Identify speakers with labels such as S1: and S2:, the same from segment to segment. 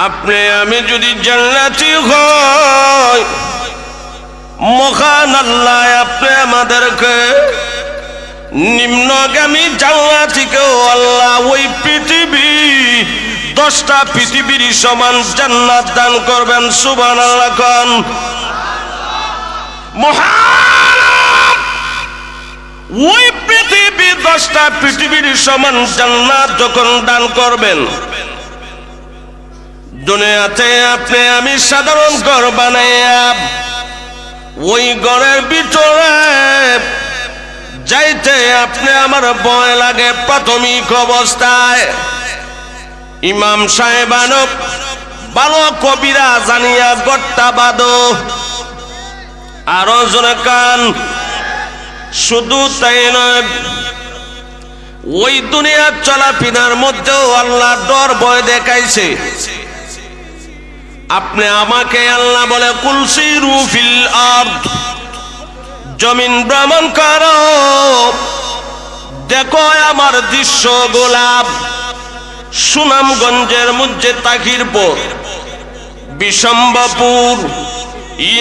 S1: আপনি আমি যদি জান্নাতি হই, মহান আল্লাহ আপনি আমাদেরকে নিম্নগামী জান্নাতীকেও আল্লাহ ওই পৃথিবী 10টা পৃথিবীর সমান জান্নাত দান করবেন। সুবহানাল্লাহ কোন। মহান ওই পৃথিবী 10টা পৃথিবীর সমান জান্নাত যখন দান করবেন, দুনিয়াতে আপনি আমি সাধারণ ঘর বানাইয়া ওই ঘরের ভিতরে যাইতে আপনি আমার ভয় লাগে প্রাথমিক অবস্থায়। ইমাম সাহেবানো ভালো কবিরা জানিয়া গট্টা বাঁধো, আরো জোরে কান। শুধু তাই নয়, ওই দুনিয়ার চলাফেরার মধ্যেও আল্লাহ ডর ভয় দেখাইছে। আপনি আমাকে আল্লাহ বলে কুল সিরু ফিল আরদ, জমিন ভ্রমণ করো, দেখো আমার দৃশ্য গোলাপ। সুনামগঞ্জের মধ্যে তাকিরপুর, বিশম্বপুর,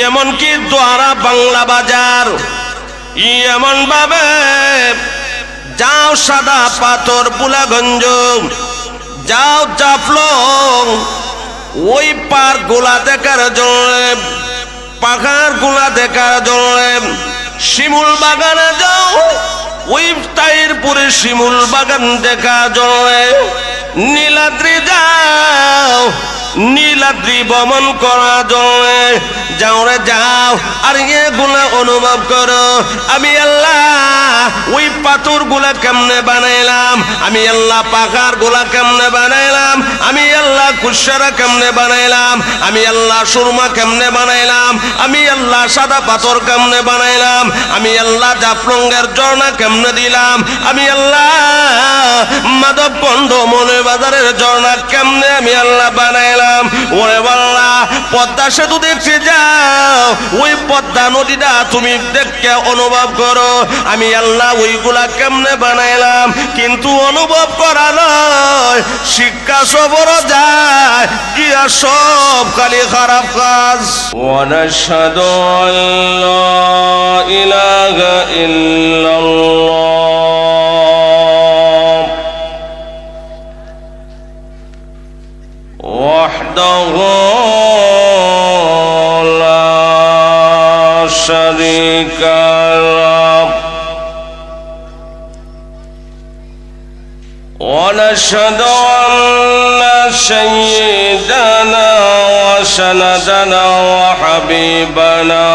S1: এমনকি দোয়ারা বাংলা বাজার, এমন ভাবে যাও সাদা পাথর বুলাগঞ্জ, যাও জাফলং, ওই পার্ক গুলা দেখার জন্য, পাহাড় গুলা দেখার জন্য, শিমুল বাগানে যাও, ওই তাহিরপুরে শিমুল বাগান দেখার জন্য, নীলাদ্রি যাও, নীলাদ্রি ভ্রমণ করা জন্য যাও রে যাও। আর এগুলা অনুভব করো আমি আল্লাহ ওই পাথর গুলা কেমনে বানাইলাম, আমি আল্লাহ পাহাড় গুলা কেমনে বানাইলাম, আমি আল্লাহ কুশারা কেমনে বানাইলাম, আমি আল্লাহ সুরমা কেমনে বানাইলাম, আমি আল্লাহ সাদা পাথর কেমনে বানাইলাম, আমি আল্লাহ জাফলংয়ের ঝর্ণা কেমনে দিলাম, আমি আল্লাহ মাধব কণ্ড মনে বাজারের ঝর্ণা কেমনে আমি আল্লাহ বানাইলাম। ওরে বাল্লা পদ্মা সেতু দেখতে যাও, ওই পদ্মা নদীটা তুমি দেখে অনুভব করো আমি আল্লাহ ওইগুলা কেমনে বানাইলাম। কিন্তু অনুভব করা নয়, শিক্ষা সবর যায় গিয়া সব খালি খারাপ কাজ। ওয়ানাশহাদু আল্লা ইলাহা ইল্লাল্লাহ وحده لا شريك له ونشهد أن سيدنا وسندنا وحبيبنا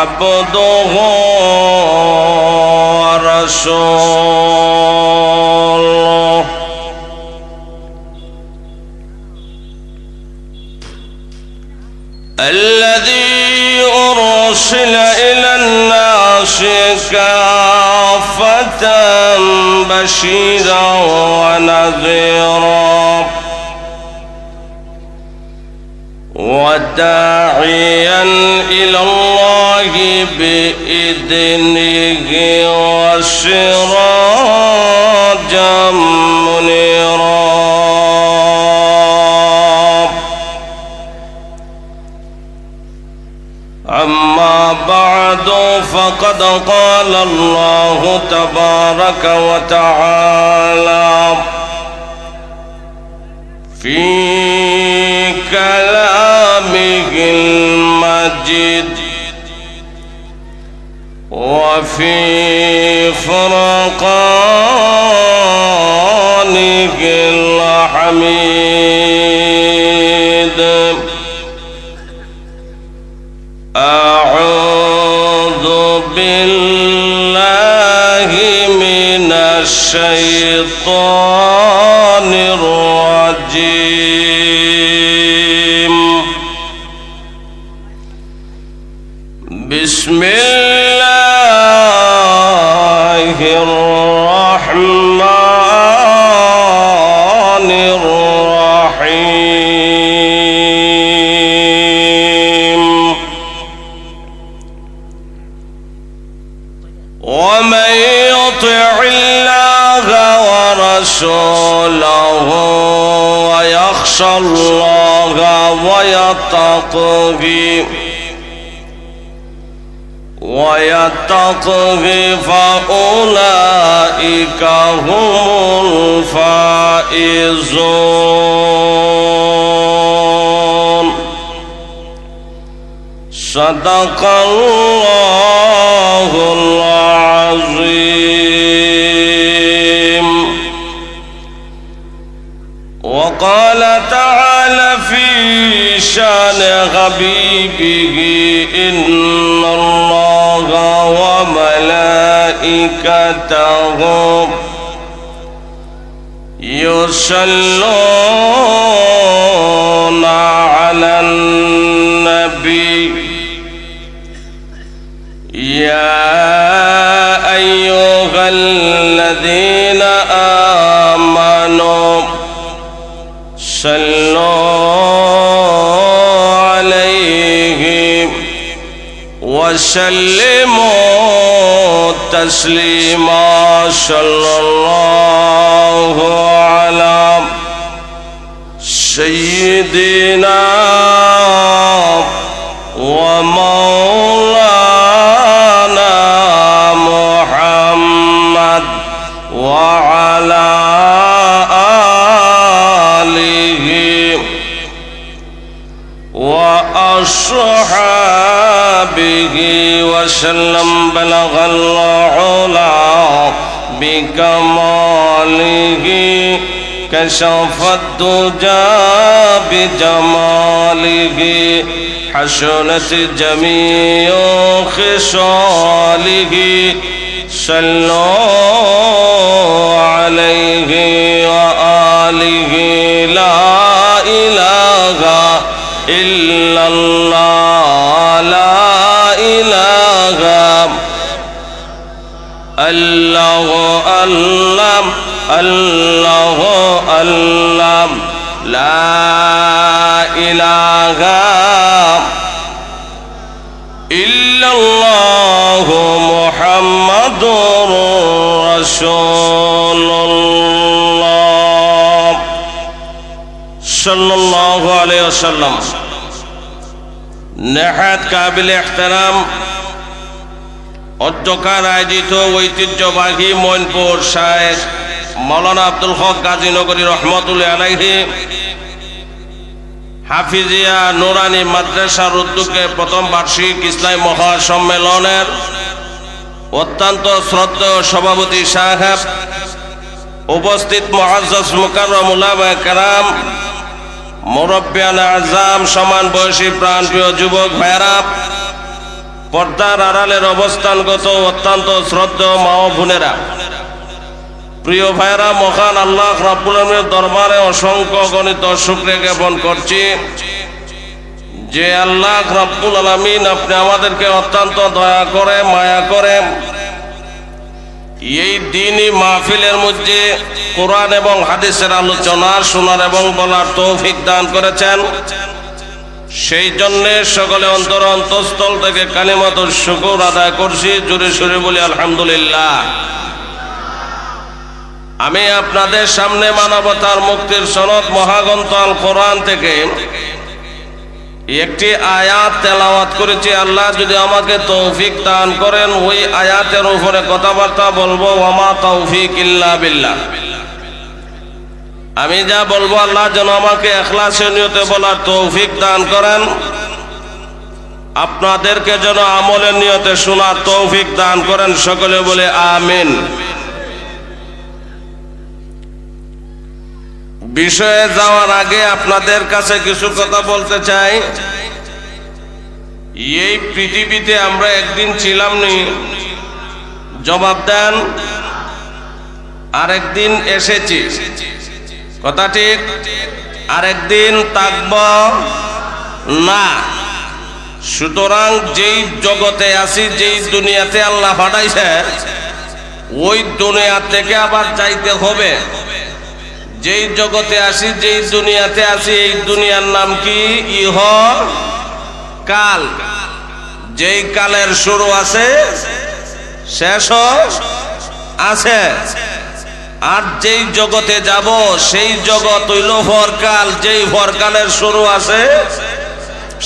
S1: عبده ورسوله الذي أرسل إلى الناس كافة بشيرا ونذيرا وداعيا إلى الله بإذنه وسراجا منيرا أما بعد فقد قال الله تبارك وتعالى في كلامه المجيد وفي فرقانه الحميد أعوذ بالله من الشيطان الرجيم بسم الله الرحمن ورسوله ويخشى الله ويتقه فأولئك هم الفائزون صدق الله العظيم. وقال تعالى في شان حبيبه إن الله وملائكته يصلون على النبي يا أيها الذين آمنوا صلوا عليه وسلموا تسليما صلى الله على سيدنا ومولانا محمد وعلى آله وأصحابه وسلم. بلغ العلا بكماله كشف الدجى بجماله حسنت جميع خصاله صلوا عليه وآله. لا إله إلا الله لا إله الله الله الله الله لا إله إلا الله محمد رسول الله صلى الله عليه وسلم. নেহাত কাবিল ইহতারাম অধ্যক্ষার আয়োজিত ঐতিহ্যবাহী মইনপুর শায়েখ মাওলানা আব্দুল হক গাজীনগরী রহমতুল্লাহ আলাইহি হাফিজিয়া নুরানি মাদ্রাসার উদ্যোগে প্রথম বার্ষিক ইসলামী মহাসম্মেলনের অত্যন্ত শ্রদ্ধেয় সভাপতি সাহেব, উপস্থিত মুআজ্জাজ মুকাররম উলামায়ে কেরাম, মুরব্বিয়ান আযম, সমান বয়সী প্রাণপ্রিয় যুবক ভাইয়েরা, পর্দার আড়ালের অবস্থানগত অত্যন্ত শ্রদ্ধেয় মা ও বোনেরা, প্রিয় ভাইয়েরা, মহান আল্লাহ রাব্বুল আলামিনের দরবারে অসংখ্য গণিত শুকরিয়া জ্ঞাপন করছি যে আল্লাহ রাব্বুল আলামিন আপনি আমাদেরকে অত্যন্ত দয়া করে মায়া করে এই দ্বীনি মাহফিলের মধ্যে কোরআন এবং হাদিসের আলোচনা শোনার এবং বলার তৌফিক দান করেছেন। সেই জন্য সকলে অন্তঃস্থল থেকে কালিমাতুশ শুকর আদায় করছি, জোরে সোরে বলি আলহামদুলিল্লাহ। আমি আপনাদের সামনে মানবতার মুক্তির সনদ মহাগ্রন্থ আল কোরআন থেকে একটি আয়াত তেলাওয়াত করেছি। আল্লাহ যদি আমাকে তৌফিক দান করেন ওই আয়াতের উপরে কথাবার্তা বলবো। ওয়ামা তৌফিক ইল্লা বিল্লাহ। আমি যা বলবো আল্লাহ যেন আমাকে ইখলাসের নিয়তে বলার তৌফিক দান করেন, আপনাদেরকে যেন আমলের নিয়তে শোনার তৌফিক দান করেন। সকলে বলে আমিন। বিষয়ে যাওয়ার আগে আপনাদের কাছে কিছু কথা বলতে চাই। এই পৃথিবীতে আমরা একদিন ছিলাম নি, জবাব দেন। আরেকদিন এসেছি, কথা ঠিক। আরেকদিন থাকব না। সুতরাং যেই জগতে আছি, যেই দুনিয়াতে আল্লাহ পাঠাইছে, ওই দুনিয়া থেকে আবার যাইতে হবে। যেই জগতে আসি, যেই দুনিয়াতে আছি, এই দুনিয়ার নাম কি? ইহ কাল। যেই কালের শুরু আছে শেষ আছে। আর যেই জগতে যাব সেই জগৎ হইল পরকাল, যেই পরকালের শুরু আছে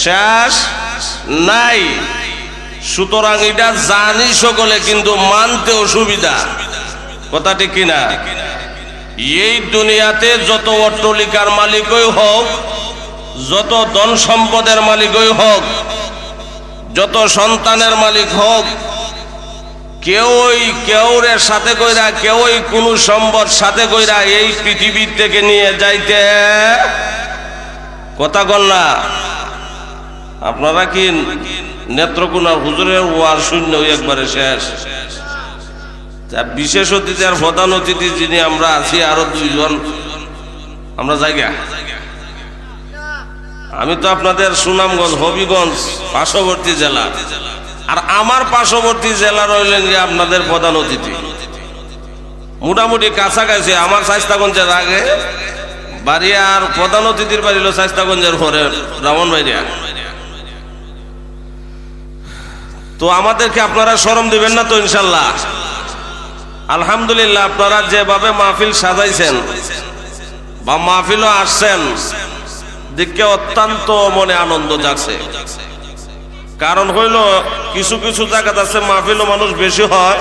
S1: শেষ নাই। সুতরাং এটা জানি সকলে, কিন্তু মানতে অসুবিধা। কথা ঠিক কিনা? এই দুনিয়াতে যত অট্টালিকার মালিকই হোক, যত ধন সম্পদের মালিকই হোক, যত সন্তানের মালিক হোক, কেউরে সাথে কইরা, কেউই কোনো সম্পদ সাথে কইরা এই পৃথিবীর থেকে নিয়ে যাইতে কথা কন না। আপনারা কি নেত্রকোনার হুজুরের ওয়াজ শূন্য একবারে শেষ? তার বিশেষ অতিথি আর প্রধান অতিথি যিনি আমরা আছি আরো দুইজন, আমরা জায়গা। আমি তো আপনাদের সুনামগঞ্জ হবিগঞ্জ পার্শ্ববর্তী জেলা, আর আমার পার্শ্ববর্তী জেলা রইলেন যে আপনাদের প্রধান অতিথি। মোটামুটি কাছাকাছি। আমার শাইস্তাগঞ্জের আগে বাড়ি, আর প্রধান অতিথির বাড়ি হলো শাইস্তাগঞ্জের পরে ব্রাহ্মণবাড়িয়া। তো আমাদেরকে আপনারা শরম দিবেন না তো ইনশাল্লাহ? আলহামদুলিল্লাহ, আপনারা যেভাবে মাহফিল সাজাইছেন বা মাহফিলও আসছেন, দেখে অত্যন্ত মনে আনন্দ যাচ্ছে। কারণ হইল কিছু কিছু জায়গাতে আছে মাহফিলও মানুষ বেশি হয়,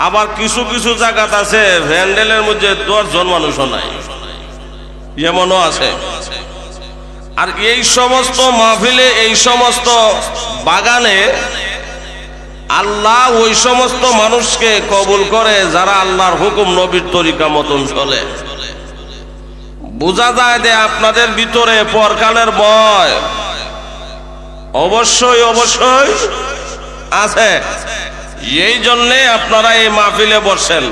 S1: আবার কিছু কিছু জায়গাতে আছে ভ্যান্ডেলের মধ্যে 10 জন মানুষও নাই, এমনও আছে। আর এই সমস্ত মাহফিলে, এই সমস্ত বাগানে আল্লাহ ওই সমস্ত মানুষকে কবুল করে যারা আল্লাহর হুকুম নবীর তরিকা মতন চলে। বোঝা যায় যে আপনাদের ভিতরে পরকালের ভয় অবশ্যই অবশ্যই আছে। এই জন্যে আপনারা এই মাহফিলে বসেন।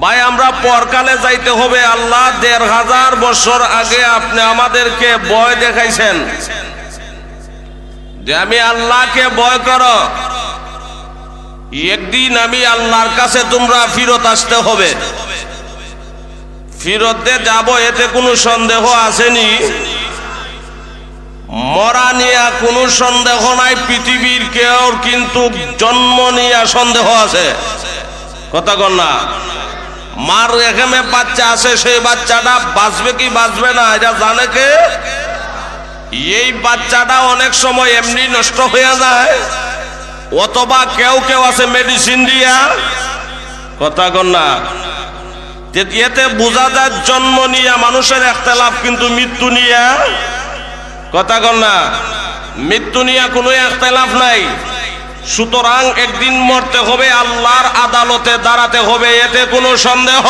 S1: ভাই, আমরা পরকালে যাইতে হবে। আল্লাহ 1500 বছর আগে আপনি আমাদেরকে ভয় দেখাইছেন যে আমি আল্লাহকে ভয় করো, একদিন আমি আল্লাহর কাছে তোমরা ফিরত আসতে হবে। ফিরতে যাব, এতে কোনো সন্দেহ আসেনি। মরা নিয়ে কোনো সন্দেহ নাই। পৃথিবীর কেউ কিন্তু জন্ম নিয়ে সন্দেহ আছে। কথা কন না? মার এখানে বাচ্চা আছে, সেই বাচ্চাটা বাঁচবে কি বাঁচবে না এটা জানে কে? এই বাচ্চাটা অনেক সময় এমনি নষ্ট হয়ে যায়, অথবা কেউ কেউ আছে মেডিসিন দিয়া। কথা কন না? এতে বোঝা যায় জন্ম নিয়ে মানুষের ইখতিলাফ, কিন্তু মৃত্যু নিয়ে কথা কন না, মৃত্যু নিয়ে কোনো ইখতিলাফ নাই। সুতরাং একদিন মরতে হবে, আল্লাহর আদালতে দাঁড়াতে হবে, এতে কোনো সন্দেহ।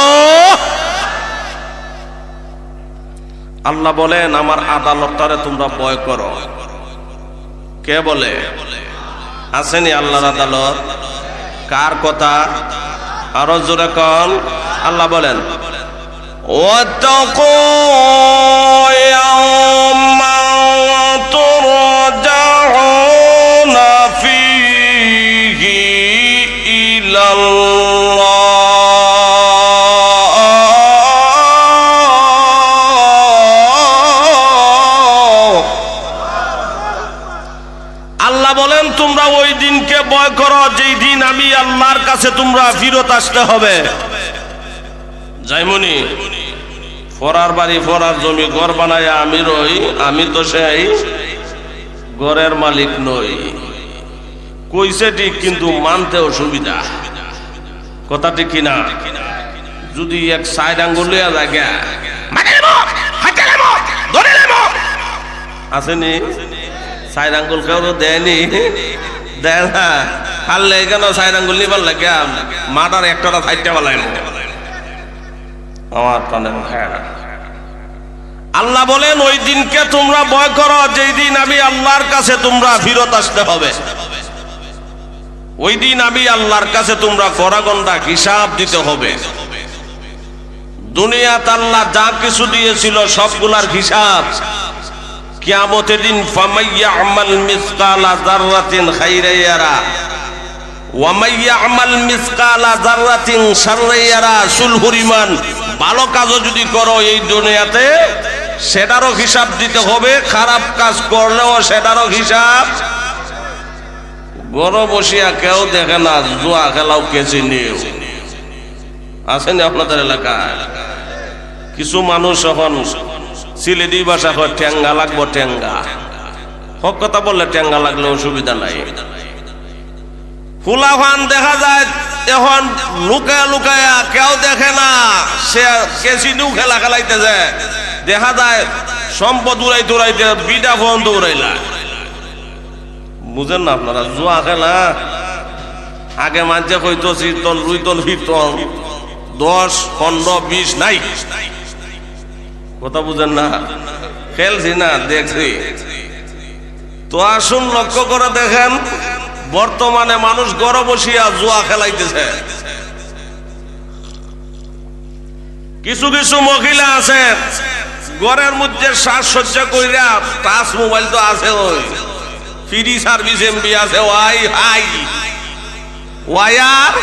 S1: আল্লাহ বলেন আমার আদালতটারে তোমরা ভয় করো। কে বলে? আসেনি আল্লাহর আদালত? কার কথা? আরো জোরে কন। আল্লাহ বলেন ওয়াত্তাকু ইয়াওমান তুরজাউনা ফীহি ইলাল্লাহ। আল্লাহ বলেন তোমরা ওই দিনকে ভয় করো যেই দিন আমি আল্লাহর কাছে তোমরা ফিরত আসতে হবে। যাইমনি ফরার বাড়ি, ফরার জমি, ঘর বানায় আমি রই, আমি তো সেই ঘরের মালিক নই। কইছে ঠিক, কিন্তু মানতে অসুবিধা। কথা ঠিক কিনা? যদি এক সাইড আঙ্গুল লিয়া জায়গা আসেনি, সাইড আঙ্গুল কেউ দেয়নি, দেয় না। হারলে কেন সাইড আঙ্গুল নিবার লাগে? মাটার একটা সাইডটা বালাই আমার টানে। হ্যাঁ, আল্লাহ বলেন ওই দিনকে তোমরা ভয় করো যেই দিন আমি আল্লাহর কাছে তোমরা ফিরত আসতে হবে। ওই দিন আমি আল্লাহর কাছে তোমরা গড়াগন্ডা হিসাব দিতে হবে। দুনিয়াতে আল্লাহ যা কিছু দিয়েছিল সবগুলার হিসাব কিয়ামতের দিন ফামাইয়ামাল মিসকালা যাররাতিন খাইরান ইয়ারা ওয়া মাইয়ামাল মিসকালা যাররাতিন শাররান ইয়ারা। সুলহুরিমান ভালো কাজও যদি করো এই দুনিয়াতে সেটারও হিসাব দিতে হবে, খারাপ কাজ করলেও সেটারও হিসাব। ঘরে বসিয়া কেউ দেখে না, জুয়া খেলাও কেছে নিও। আছেন আপনাদের এলাকায়? কিছু মানুষ এখন সিলেটি ভাষা হয় ঠ্যাঙ্গা লাগবো, ঠ্যাঙ্গা। হক কথা বললে ঠ্যাঙ্গা লাগলে অসুবিধা নাই। ফুলাফান দেখা যায় এখন লুকায়া লুকায়া, কেউ দেখে না, সে কেসিনিও খেলা খেলাইতেছে। দেখা যায় সম্পদ উড়াইতে উড়াইতে বিটা পর্যন্ত উড়াইলা। বুঝেন না আপনারা? জুয়া খেলা আগে মানছে কইতো শীতল রুইতল ফিরতল 10, 15, 20 নাই। কথা বুঝেন না? খেলছি না, দেখছি তো। আসুন লক্ষ্য করে দেখেন, বর্তমানে মানুষ ঘরে বসিয়া জুয়া খেলাইতেছে। কিছু কিছু মহিলা আছে ঘরের মধ্যে সাজসজ্জা কইরা, টাচ মোবাইল তো আছে, ওই ফ্রি সার্ভিস এমবি আছে, ওয়াই হাই ওয়ার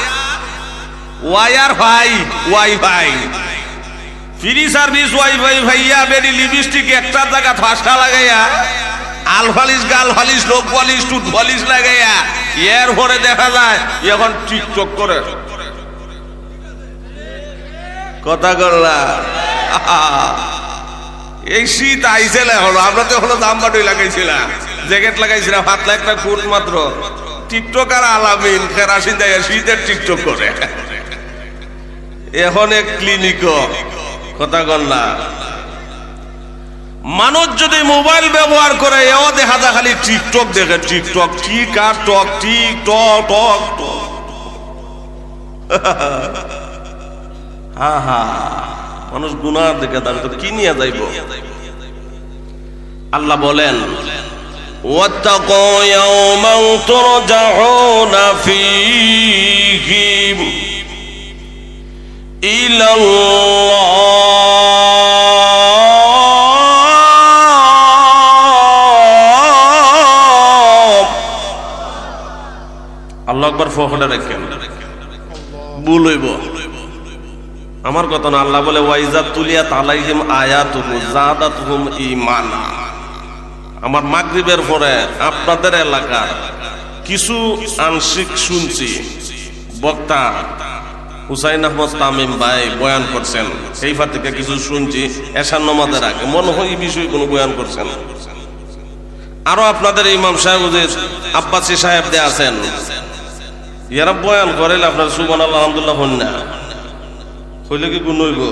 S1: ওয়ার ভাই ওয়াইফাই ফ্রি সার্ভিস ওয়াইফাই ভাইয়া বেরি লিপস্টিক একটা জায়গা ফাঁসটা লাগাইয়া, আলফালিশ গালফালিশ লোক পালিশ টুট পালিশ লাগাইয়া, এর পরে দেখা যায় এখন টিকটক করে। কথা করলা এই শীত আইছিল, এখন আমরা তো এখনো দামবাটুই লাগাইছিলাম, জ্যাকেট লাগাইছিলাম, হাতলা একটা কোট মাত্র। টিকটক আর আলামিন কেরাসিন দেয় শীতের টিকটক করে। এখন এক ক্লিনিক। কথা করলা মানুষ যদি মোবাইল ব্যবহার করে, এও দেখা যায় খালি টিকটক দেখে। টিকটক ঠিক আর টক, টিক টক টক টক। হা হা, মানুষ গুনার দিকে দাঁড়িয়ে তো কি নিয়ে যাইব? আল্লাহ বলেন, ওয়াত্তাকু ইয়াওমান তুরজাউনা ফীহি ইলাল্লাহ। আল্লাহু আকবার। ফখরে রাখেন, ভুল হইব আমার কথা না। আল্লাহ বলে, ওয়াইজা তুলিয়াত আলাইহিম আয়াতুহু যাদাতুহুম ঈমানা। আমার মাগরিবের পরে আপনাদের এলাকার কিছু আংশিক শুনছি, বক্তা হুসাইন আহমদ তামিম ভাই বয়ান করছেন, সেইফা থেকে কিছু শুনছি। এশার নামাজের আগে মনে হয় এই বিষয়ে কোনো বয়ান করছেন। আরো আপনাদের ইমাম সাহেব আব্বাসী সাহেব দিয়ে আছেন, এরা বয়ান করেন। আপনার সুবহানাল্লাহ আলহামদুলিল্লাহ হন না হইলে কি গুণ হইব?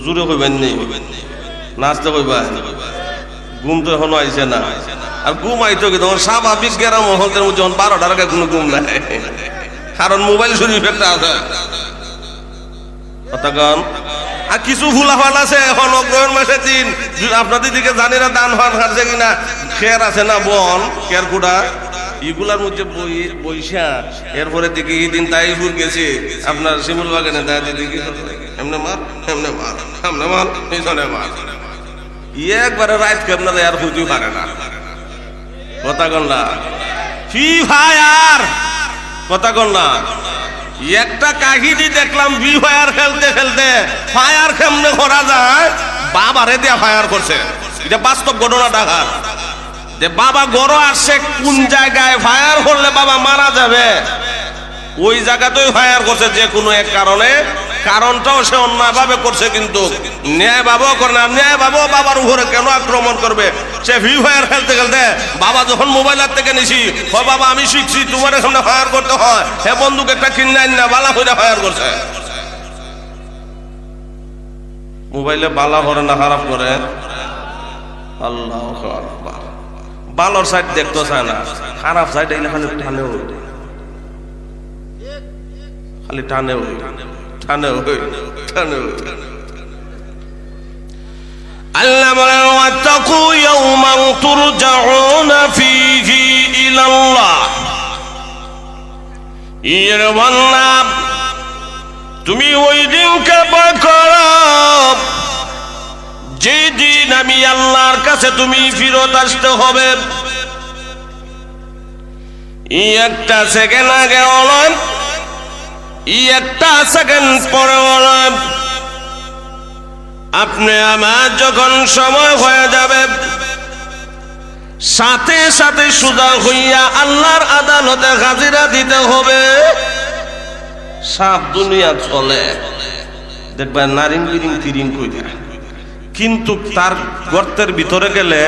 S1: জোরে কইবেন নি, নাচতে কইবা। ঘুম তো এখনো আইছে না, আর ঘুম আইতো কি তখন স্বাভাবিক গেরাম মহলদের মধ্যে 12টার আগে কোনো ঘুম নাই, কারণ মোবাইল শরীফ একটা আছে। কতক্ষণ আর কিছু ফুলাফান আছে এখন অগ্রহণ মাসের দিন, আপনাদের দিকে জানি না দান ফান খাচ্ছে কিনা, খের আছে না বন খের কুড়া, এগুলার মধ্যে বইসা এরপরে দেখি এই দিন তাইফুর গেছে আপনার শিমুল বাগানে, দাদি দেখি এমনে মার এমনে মার সামনে মার পিছনে মার, একবারে রাত কেমন আর খুঁজে পারে না। কথা কন্যা ফ্রি ফায়ার, কথা কন্যা একটা কাহিনী দেখলাম, ফ্রি ফায়ার খেলতে খেলতে ফায়ার কেমনে করা যায়, বাবারে দিয়া ফায়ার করছে। এটা বাস্তব ঘটনা ঢাকার, যে বাবা গড় আসছে কোন জায়গায় ফায়ার করলে বাবা মারা যাবে, ওই জায়গাতেই ফায়ার করছে যে কোনো এক কারণে। কারণটাও সে অন্যায় ভাবে করছে, কিন্তু ন্যায় বাবাও করে না। ন্যায় বাবাও বাবার উপরে কেন আক্রমণ করবে? সে ফ্রি ফায়ার খেলতে খেলতে বাবা যখন মোবাইল হাত থেকে নিছি, হয় বাবা আমি শিখছি তোমার সামনে ফায়ার করতে হয়, হে বন্দুক একটা কিনে না বালা করে ফায়ার করছে। মোবাইলে বালা করে না খারাপ করে? আল্লাহু আকবার। বালোর সাইড দেখতে চায় না, খারাপ সাইড এলে খালি টানে ওই, খালি টানে ওই টানে ওই টানে ওই। আল্লাহ বলেন, ওয়াত্তাকু ইয়াওমান তুরজাউনা ফীহি ইলাল্লাহ। এর বান্দা তুমি ওই দিনকে ভয় করো যেদিন আমি আল্লাহর কাছে তুমি ফিরত আসতে হবে। একটা সেকেন্ড আগে নয়, একটা সেকেন্ড পরে নয়, আপনি আমার যখন সময় হয়ে যাবে সাথে সাথে সুদা হইয়া আল্লাহর আদালতে হাজিরা দিতে হবে। সাপ দুনিয়া চলে দেখবা নারিং বিরিং তিরিং কইরা, কিন্তু তার গর্তের ভিতরে গেলে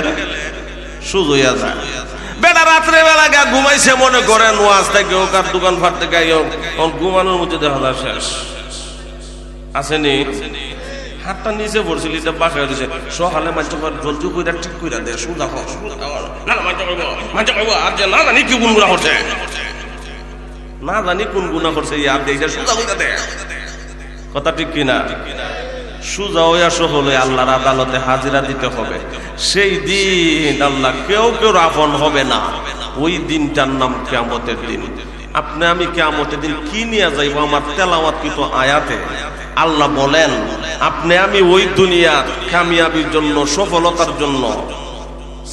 S1: সুজইয়া যায়। বেটা রাত্রে বেলা গা ঘুমাইছে মনে করেন ওয়াজ থেকে হোক আর দোকান ফাট থেকে হোক, ঘুমানোর মধ্যে দেখা যায় শেষ। আসেনি হাতটা নিচে পড়ছিল, এটা বাসায় দিছে, সকালে মাঝে জলদি কইরা ঠিক কইরা দে, সুজা হোক মাঝে কইব আর যে না জানি কি গুনগুনা করছে, না জানি কোন গুনাহ করছে, ইয়ার দেইছে সুজা কইরা দে। কথা ঠিক কিনা? সুজা হইয়া সকলে আল্লাহর আদালতে হাজিরা দিতে হবে। সেই দিন আল্লাহ কেউ কেউ আপন হবে না। ওই দিনটার নাম কিয়ামতের দিন। আপনি আমি কিয়ামতের দিন কি নিয়ে যাইব? আমার তেলাওয়াতকৃত আয়াতে আল্লাহ বলেন, আপনি আমি ওই দুনিয়া কামিয়াবির জন্য, সফলতার জন্য,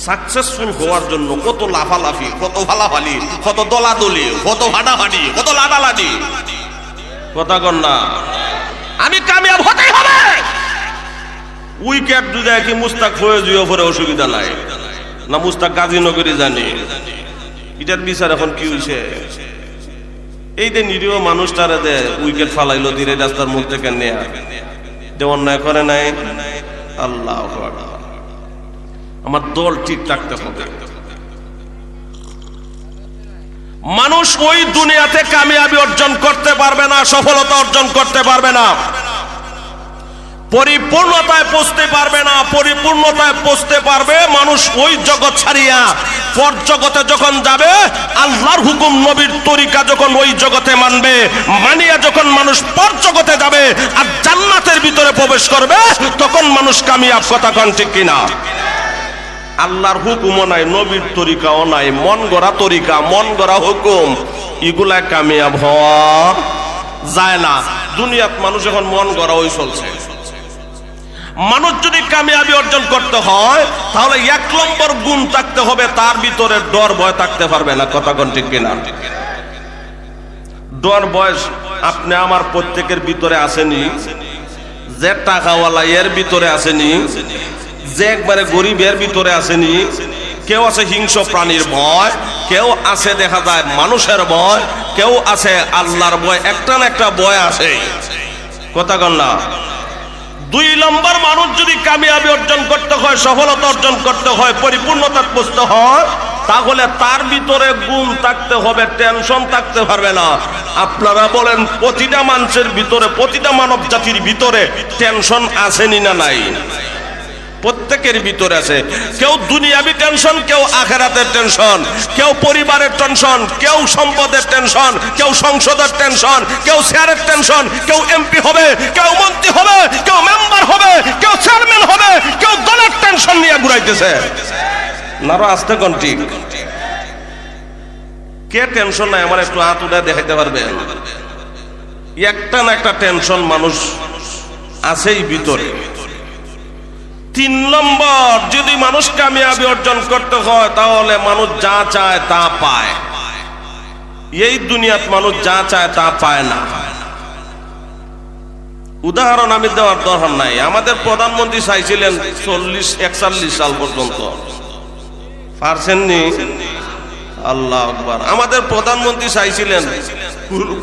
S1: সাকসেসফুল হওয়ার জন্য কত লাফালাফি, কত ভালাভালি, কত দলাদলি, কত হাডাহাডি, কত লাডালাডি। কথা কন না? আমি কামিয়াব হতেই হবে। উইকেট যদি কি মুস্তাক হয়ে যাওয়া পরে অসুবিধা নাই না? মুস্তাক গাজীনগরে জানি এটার বিচার এখন কি হয়েছে? এই যে নিরীহ মানুষটারে দে উইকেট ফালাইলো ধীরে রাস্তার মধ্যে কেন নেয়া, যে অন্যায় করে নাই। আল্লাহ আমার দল ঠিক রাখতে হবে। মানুষ ওই দুনিয়াতে কামিয়াবি অর্জন করতে পারবে না, সফলতা অর্জন করতে পারবে না, পরিপূর্ণতায় পৌঁছতে পারবে না। পরিপূর্ণতায় পৌঁছতে পারবে মানুষ ওই জগৎ ছাড়িয়া পর জগতে যখন যাবে, আল্লাহর হুকুম নবীর তরিকা যখন ওই জগতে মানবে, মানিয়া যখন মানুষ পর জগতে যাবে আর জান্নাতের ভিতরে প্রবেশ করবে, তখন মানুষ কামিয়াব। কথা কন ঠিক কিনা? আল্লাহর হুকুমও নাই, নবীর তরিকাও নাই, মন গড়া তরিকা, মন গড়া হুকুম, এগুলা কামিয়াব হওয়া যায় না। দুনিয়াত মানুষ এখন মন গড়া ওই চলছে। মানুষ যদি কামিয়াবি অর্জন করতে হয় তাহলে এক নম্বর গুণ থাকতে হবে, তার ভিতরে ডর ভয় থাকতে পারবে না। কথা কোন ঠিক কিনা? ডর ভয় আপনি আমার প্রত্যেকের ভিতরে আসেনি? যে টাকাওয়ালা এর ভিতরে আসেনি? যে একবারে গরিব এর ভিতরে আসেনি? কেউ আছে হিংস্র প্রাণীর ভয়, কেউ আছে দেখা যায় মানুষের ভয়, কেউ আছে আল্লাহর ভয়। একটা না একটা ভয় আছে। কথা কন না? দুই নম্বর, মানুষ যদি কামিয়াবি অর্জন করতে হয়, সফলতা অর্জন করতে হয়, পরিপূর্ণতা পৌঁছতে হয়, তাহলে তার ভিতরে গুণ থাকতে হবে, টেনশন থাকতে পারবে না। আপনারা বলেন প্রতিটা মানুষের ভিতরে, প্রতিটা মানব জাতির ভিতরে টেনশন আসেনি না নাই? প্রত্যেকের ভিতরে আছে। কেউ দুনিয়াবি টেনশন, কেউ আখিরাতের টেনশন, কেউ পরিবারের টেনশন, কেউ সম্পদের টেনশন, কেউ সংসদের টেনশন, কেউ চেয়ারের টেনশন, কেউ এমপি হবে, কেউ মন্ত্রী হবে, কেউ মেম্বার হবে, কেউ চেয়ারম্যান হবে, কেউ দলের টেনশন নিয়ে ঘুরাইতেছে। নারো আসতে কোন ঠিক? কে টেনশন নাই আমার একটু হাত উঠে দেখাইতে পারবেন? একটা না একটা টেনশন মানুষ আছেই ভিতরে। তিন নম্বর, যদি মানুষ কামিয়াবি অর্জন করতে হয় তাহলে মানুষ যা চায় তা পায়। এই দুনিয়াত মানুষ যা চায় তা পায় না। উদাহরণ আমি দেওয়ার দরকার নাই। আমাদের প্রধানমন্ত্রী চাইছিলেন 40-41 সাল পর্যন্ত, পারছেননি? আল্লাহ আকবার। আমাদের প্রধানমন্ত্রী চাইছিলেন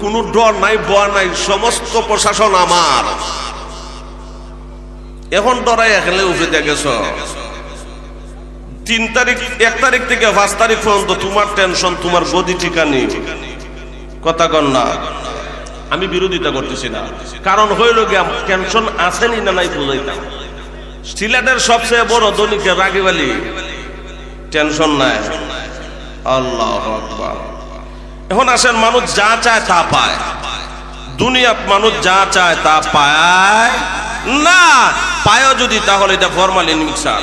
S1: কোনো ডর নাই, ভয় নাই, সমস্ত প্রশাসন আমার। এখন ডরাই এখানে উঠে দেখেছ 1 তারিখ থেকে 5 তারিখ পর্যন্ত তোমার টেনশন, তোমার গদি ঠিকানি। কথা কন না? আমি বিরোধিতা করতেছি না, কারণ হইল গিয়া টেনশন আসেনি না নাই বুঝাইতাম। সিলেটের সবচেয়ে বড় দনিকে রাগীব আলী, টেনশন নাই। আল্লাহু আকবার। এখন আসেন, মানুষ যা চায় তা পায়। দুনিয়াত মানুষ যা চায় তা পায় না। পায়ও যদি, তাহলে এটা ফরমালিন মিক্সার।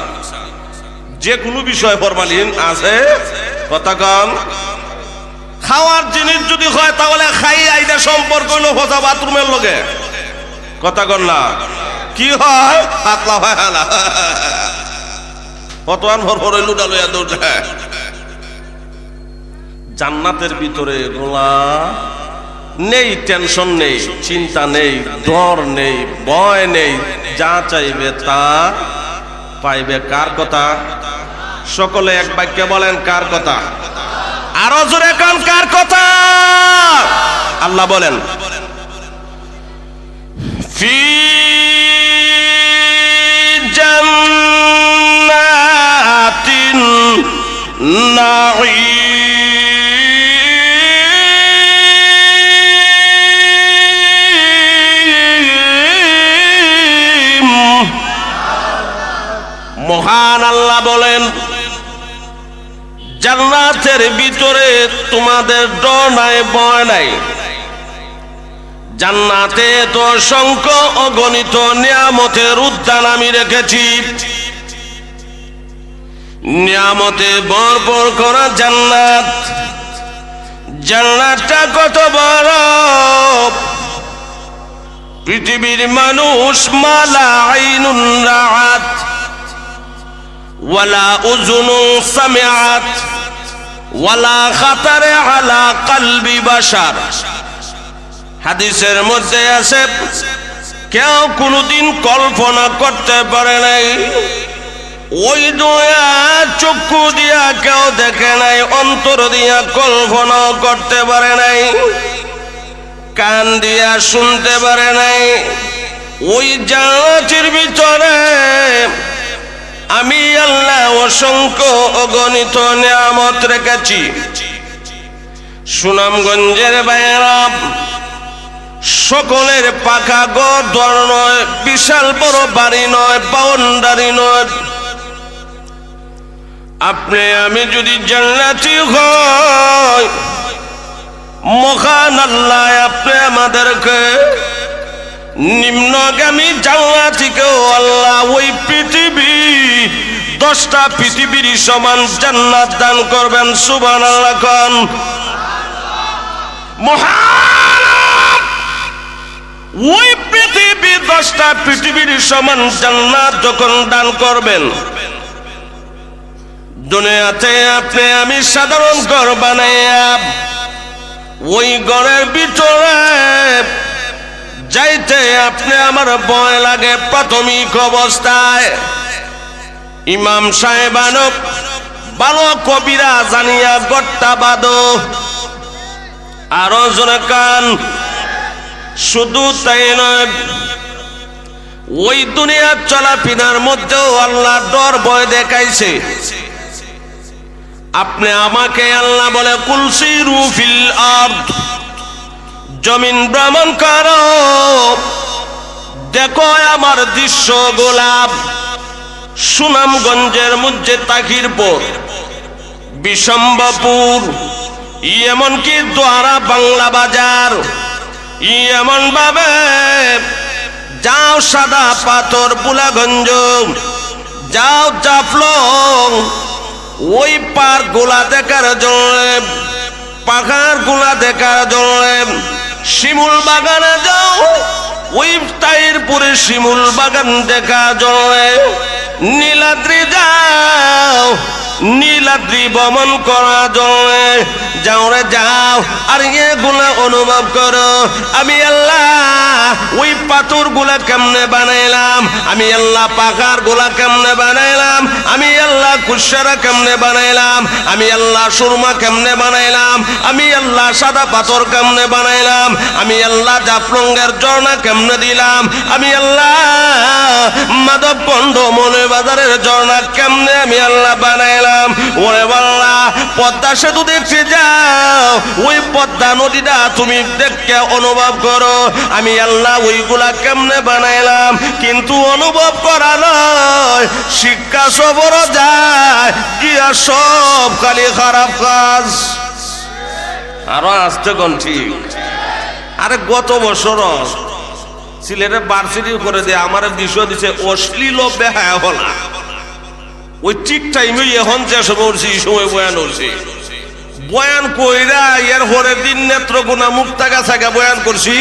S1: যে কোনো বিষয় ফরমালিন আছে। কথা কম। খাওয়ার জিনিস যদি হয় তাহলে খাই আইডা সম্পর্ক হইল হোজা বাথরুমের লগে। কথা কন না? কি হয়? পাতলা হয় না, কতক্ষণ ভর লুডা লইয়া দৌড়। জান্নাতের ভিতরে এগুলা নেই, টেনশন নেই, চিন্তা নেই, ডর নেই, ভয় নেই, যা চাইবে তা পাইবে। কার কথা? সকলে এক বাক্যে বলেন কার কথা? আরো জোরে কান, কার কথা? আল্লাহ বলেন ফি জান্নাতিন নাঈম। মহান আল্লাহ বলেন, জান্নাতের ভিতরে তোমাদের ডর নাই, ভয় নাই। জান্নাতে তো অসংখ্য অগণিত নিয়ামতের উদ্যান আমি রেখেছি। নিয়ামতে ভরপুর করা জান্নাত। জান্নাতটা কত বড়, পৃথিবীর মানুষ মালা আইনুন রাআত ওয়ালা উযুনুন সামিআত ওয়ালা খাতারে আলা কলবি বাশার। হাদিসের মধ্যে আছে, কেউ কোনোদিন কল্পনা করতে পারে নাই, ওই দুনিয়া চক্ষু দিয়া কেউ দেখে নাই, অন্তর দিয়া কল্পনা করতে পারে নাই, কান দিয়া শুনতে পারে নাই। ওই জান্নাতের ভিতরে আমি আল্লাহ অসংখ্য অগণিত নিয়ামত রেখেছি। সুনামগঞ্জের বাইরা সকলের পাকা ঘর দর নয়, বিশাল বড় বাড়ি নয়, বাউন্ডারি নয়। আপনি আমি যদি জান্নাতি হই, মহান আল্লাহ আপনি আমাদেরকে নিম্নগামী জান্নাতিকেও আল্লাহ ওই পৃথিবী 10টা পৃথিবীর সমান জান্নাত দান করবেন। সুবহানাল্লাহ কোন মহান, ওই পৃথিবী 10টা পৃথিবীর সমান জান্নাত যখন দান করবেন, দুনিয়াতে আপনি আমি সাধারণ ঘর বানাইয়া ওই ঘরের ভিতরে যাইতে আপনি আমার ভয় লাগে প্রাথমিক অবস্থায়। ইমাম সাহেবানো ভালো কবিরা জানিয়া গট্টা বাঁধো, আরো জোরে কান। শুধু তাই নয়, ওই দুনিয়ার চলাফেরার মধ্যেও আল্লাহ ডর ভয় দেখাইছে। আপনি আমাকে আল্লাহ বলে, কুল সিরু ফিল আরদ, জমিন ভ্রমণ করো, দেখো আমার দৃশ্য গোলাপ। সুনামগঞ্জের মধ্যে তাকিরপুর, বিশম্বপুর, এমনকি দোয়ারা বাংলা বাজার, এমন ভাবে যাও সাদা পাথর বুলাগঞ্জ, যাও জাফলং, ওই পার্ক গুলা দেখার জন্য, পাহাড় গুলা দেখার জন্য, শিমুল বাগানে যাও, ওই তাইরপুরে শিমুল বাগান দেখার জন্য, নীলাদ্রি যাও, নীলাদ্রি ভ্রমণ করার জন্য যাও রে যাও। আর এগুলা অনুভব করো, আমি আল্লাহ ওই পাথর গুলা কেমনে বানাইলাম, আমি আল্লাহ পাহাড় গুলা কেমনে বানাইলাম, আমি আল্লাহ কুশারা কেমনে বানাইলাম, আমি আল্লাহ সুরমা কেমনে বানাইলাম, আমি আল্লাহ সাদা পাথর কেমনে বানাইলাম, আমি আল্লাহ জাফলঙ্গের ঝর্ণা কেমনে দিলাম, আমি আল্লাহ মাধব কণ্ড মনে বাজারের ঝর্ণা কেমনে আমি আল্লাহ বানাইলাম। ওরে বাল্লা, পদ্মা সেতু দেখতে যাও, ওই পদ্মা নদীটা তুমি দেখে অনুভব করো, আমি আল্লাহ ওইগুলা কেমনে বানাইলাম। কিন্তু অনুভব করা নয়, শিক্ষা সবর যায় গিয়া সব খালি খারাপ কাজ। আরো আসতে কোন ঠিক। আরে গত বছর সিলেটে ভার্সিটি করে দিয়ে আমার বিষয় দিছে অশ্লীল বেহায়া হলা। ওই ঠিক টাইমে এখন যে সময় উঠছি এই সময় বয়ান উঠছি, বয়ান কইরা এর পরের দিন নেত্রকোনা মুক্তাগা ছাগা বয়ান করছি।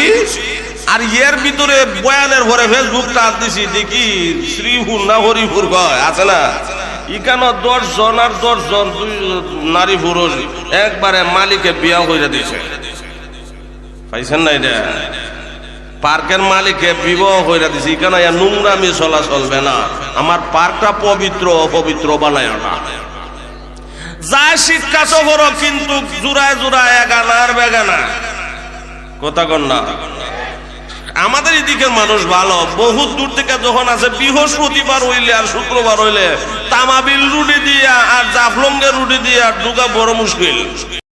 S1: আর এর ভিতরে বয়ানের পরে ফেসবুকটা দিছি, দেখি শ্রীপুর না হরিপুর কয় আছে না, ইখানে 10 জন আর 10 জন নারী পুরুষ একবারে মালিকে বিয়া করে দিছে। পাইছেন না? এটা পার্কের মালিকে বিবাহ হইরা দিছে। এখানে নোংরামি চলা চলবে না। আমার পার্কটা পবিত্র অপবিত্র বানায় না। যা শিক্ষা সফর কিন্তু জোড়ায় জোড়ায় এগানা আর বেগানা কথা কন না। আমাদের এদিকের মানুষ ভালো, বহুত দূর থেকে যখন আছে বৃহস্পতিবার হইলে আর শুক্রবার হইলে তামাবিল রুটি দিয়া আর জাফলঙ্গের রুটি দিয়া ঢুকা বড় মুশকিল।